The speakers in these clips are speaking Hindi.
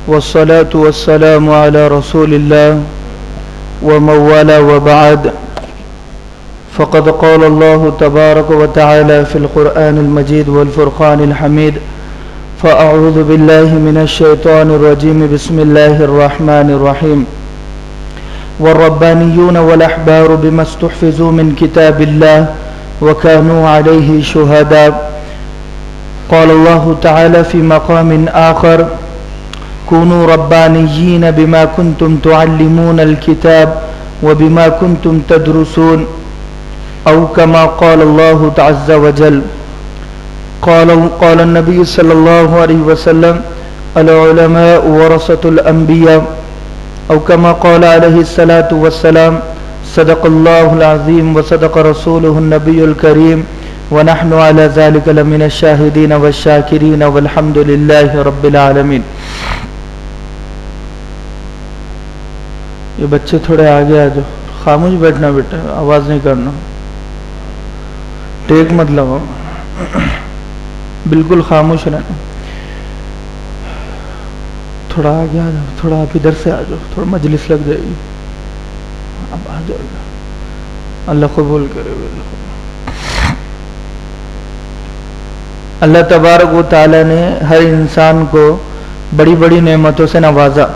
वस्सलातु वस्सलामु अला रसूलिल्लाह व मव्वाला व बाद फ़क़द क़ाल अल्लाहु तबारक व तआला फ़िल क़ुरआनिल मजीद वल फ़ुरक़ानिल हमीद फ़अऊज़ु बिल्लाहि मिनश शैतानिर रजीम बिस्मिल्लाहिर रहमानिर रहीम वर्रब्बानियून वल अहबारु बिमस्तुहफ़िज़ू मिन किताबिल्लाह व कानू अलैहि शुहदा क़ाल अल्लाहु तआला फ़ी मक़ामिन आख़र कूनू रब्बानिय्यीन बिमा कुन्तुम तुअल्लिमूनल किताब व बिमा कुन्तुम तदरुसून औ कमा क़ाल अल्लाहु अज़्ज़ा व जल क़ाल नबी सल्लल्लाहु अलैहि वसल्लम अल उलमाउ वरसतुल अंबिया औ कमा क़ाल अलैहिस्सलातु वस्सलाम सदक़ल्लाहुल अज़ीम व सदक़ रसूलुहुन नबियुल करीम व नहनु अला ज़ालिका लमिनश शाहिदीन वश्शाकिरीन वल्हम्दुलिल्लाहि रब्बिल आलमीन। ये बच्चे थोड़े आगे आ जाओ, खामोश बैठना बेटा, आवाज़ नहीं करना, टेक मत लगाओ, बिल्कुल खामोश रहना। थोड़ा आगे आ जाओ, थोड़ा आप इधर से आ जाओ, थोड़ा मजलिस लग जाएगी। अब आ जाएगा, अल्लाह कबूल करे। अल्लाह तबारक व तआला ने हर इंसान को बड़ी बड़ी नेमतों से नवाजा।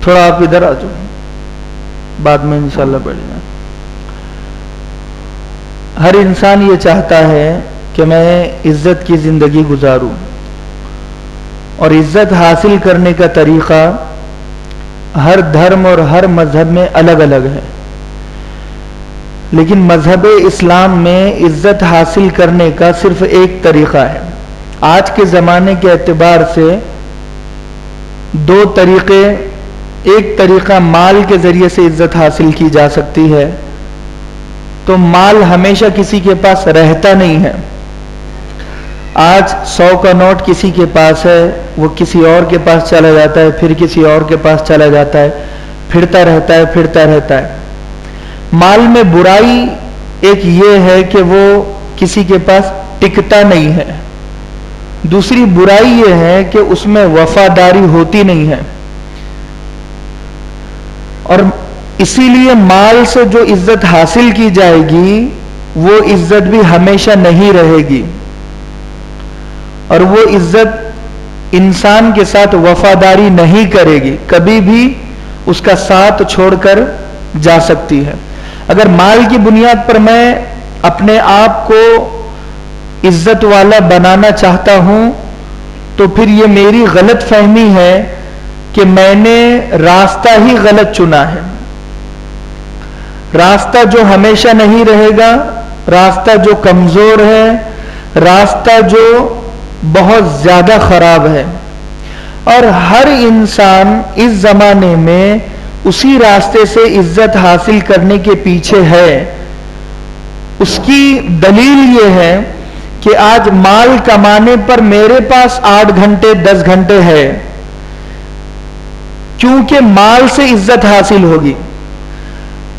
थोड़ा आप इधर आ जाओ, बाद में इंशाल्लाह बढ़ेगा। हर इंसान ये चाहता है कि मैं इज्जत की जिंदगी गुजारूं, और इज्जत हासिल करने का तरीका हर धर्म और हर मजहब में अलग अलग है। लेकिन मजहब इस्लाम में इज्जत हासिल करने का सिर्फ एक तरीका है। आज के ज़माने के एतबार से दो तरीके, एक तरीका माल के ज़रिए से इज्जत हासिल की जा सकती है, तो माल हमेशा किसी के पास रहता नहीं है। आज 100 का नोट किसी के पास है, वो किसी और के पास चला जाता है, फिर किसी और के पास चला जाता है, फिरता रहता है। माल में बुराई एक ये है कि वो किसी के पास टिकता नहीं है। दूसरी बुराई ये है कि उसमें वफादारी होती नहीं है, और इसीलिए माल से जो इज्जत हासिल की जाएगी वो इज्जत भी हमेशा नहीं रहेगी, और वो इज्जत इंसान के साथ वफादारी नहीं करेगी, कभी भी उसका साथ छोड़कर जा सकती है। अगर माल की बुनियाद पर मैं अपने आप को इज्जत वाला बनाना चाहता हूं, तो फिर ये मेरी गलत फहमी है कि मैंने रास्ता ही गलत चुना है। रास्ता जो हमेशा नहीं रहेगा, रास्ता जो कमजोर है, रास्ता जो बहुत ज्यादा खराब है, और हर इंसान इस जमाने में उसी रास्ते से इज्जत हासिल करने के पीछे है। उसकी दलील ये है कि आज माल कमाने पर मेरे पास 8 घंटे 10 घंटे है, क्योंकि माल से इज्जत हासिल होगी।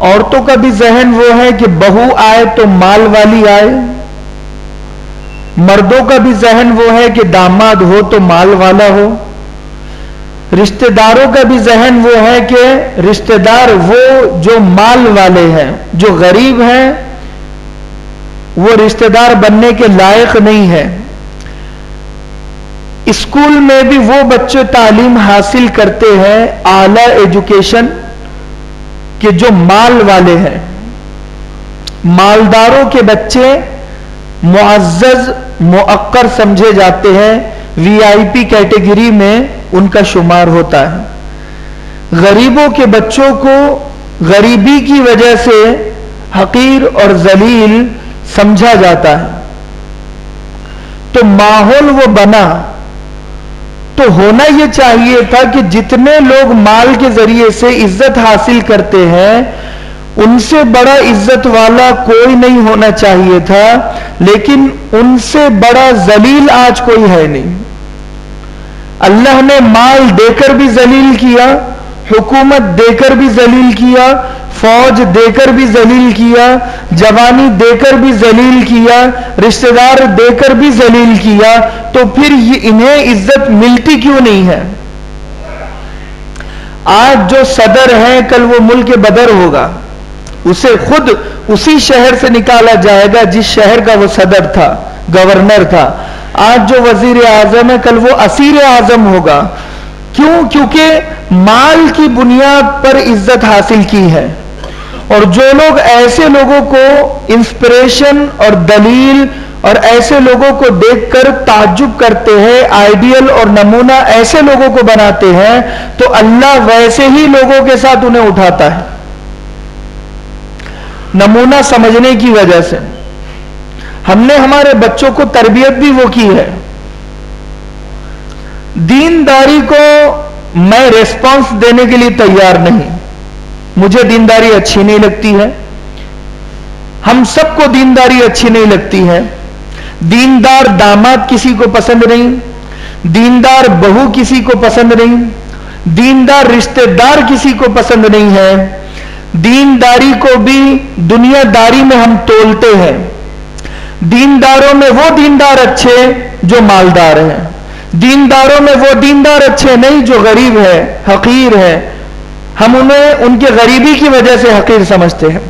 औरतों का भी जहन वो है कि बहू आए तो माल वाली आए, मर्दों का भी जहन वो है कि दामाद हो तो माल वाला हो, रिश्तेदारों का भी जहन वो है कि रिश्तेदार वो जो माल वाले हैं, जो गरीब हैं वो रिश्तेदार बनने के लायक नहीं है। स्कूल में भी वो बच्चे तालीम हासिल करते हैं आला एजुकेशन के जो माल वाले हैं। मालदारों के बच्चे मुअज़्ज़ज़ मुअक्कर समझे जाते हैं, वीआईपी कैटेगरी में उनका शुमार होता है। गरीबों के बच्चों को गरीबी की वजह से हकीर और जलील समझा जाता है। तो माहौल वो बना, तो होना यह चाहिए था कि जितने लोग माल के जरिए से इज्जत हासिल करते हैं उनसे बड़ा इज्जत वाला कोई नहीं होना चाहिए था, लेकिन उनसे बड़ा जलील आज कोई है नहीं। अल्लाह ने माल देकर भी जलील किया, हुकूमत देकर भी जलील किया, फौज देकर भी जलील किया, जवानी देकर भी जलील किया, रिश्तेदार देकर भी जलील किया, तो फिर इन्हें इज्जत मिलती क्यों नहीं है? आज जो सदर है कल वो मुल्क बदर होगा, उसे खुद उसी शहर से निकाला जाएगा जिस शहर का वो सदर था, गवर्नर था। आज जो वजीर आजम है कल वो असीर आजम होगा। क्यों? क्योंकि माल की बुनियाद पर इज्जत हासिल की है। और जो लोग ऐसे लोगों को इंस्पिरेशन और दलील और ऐसे लोगों को देखकर ताज्जुब करते हैं, आइडियल और नमूना ऐसे लोगों को बनाते हैं, तो अल्लाह वैसे ही लोगों के साथ उन्हें उठाता है। नमूना समझने की वजह से हमने हमारे बच्चों को तरबियत भी वो की है। दीनदारी को मैं रिस्पॉन्स देने के लिए तैयार नहीं, मुझे दीनदारी अच्छी नहीं लगती है, हम सबको दीनदारी अच्छी नहीं लगती है। दीनदार दामाद किसी को पसंद नहीं, दीनदार बहू किसी को पसंद नहीं, दीनदार रिश्तेदार किसी को पसंद नहीं है। दीनदारी को भी दुनियादारी में हम तोलते हैं। दीनदारों में वो दीनदार अच्छे जो मालदार हैं, दीनदारों में वो दीनदार अच्छे नहीं जो गरीब है, हकीर है। हम उन्हें उनके गरीबी की वजह से हकीर समझते हैं।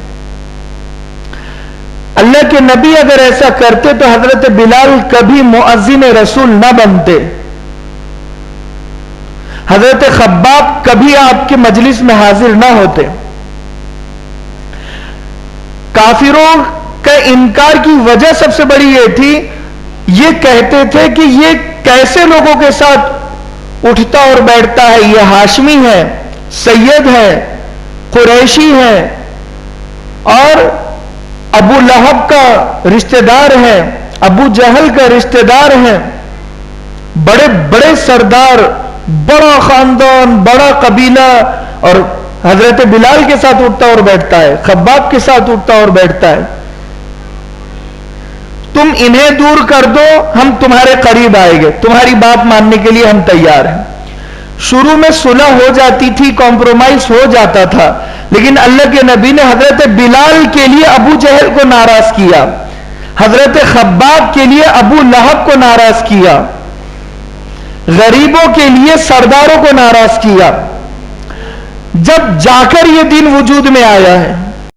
अल्लाह के नबी अगर ऐसा करते तो हजरत बिलाल कभी मुअज्जिन रसूल न बनते, हजरत खब्बाब कभी आपके मजलिस में हाजिर ना होते। काफिरों का इनकार की वजह सबसे बड़ी यह थी, ये कहते थे कि ये कैसे लोगों के साथ उठता और बैठता है, ये हाशमी है, सैयद है, कुरैशी है और अबू लहब का रिश्तेदार है, अबू जहल का रिश्तेदार है, बड़े बड़े सरदार, बड़ा खानदान, बड़ा कबीला, और हजरत बिलाल के साथ उठता और बैठता है, खब्बाब के साथ उठता और बैठता है। तुम इन्हें दूर कर दो, हम तुम्हारे करीब आएंगे, तुम्हारी बात मानने के लिए हम तैयार हैं। शुरू में सुलह हो जाती थी, कॉम्प्रोमाइज हो जाता था, लेकिन अल्लाह के नबी ने हजरत बिलाल के लिए अबू जहल को नाराज किया, हजरत खब्बाब के लिए अबू लहब को नाराज किया, गरीबों के लिए सरदारों को नाराज किया। जब जाकर यह दीन वजूद में आया है,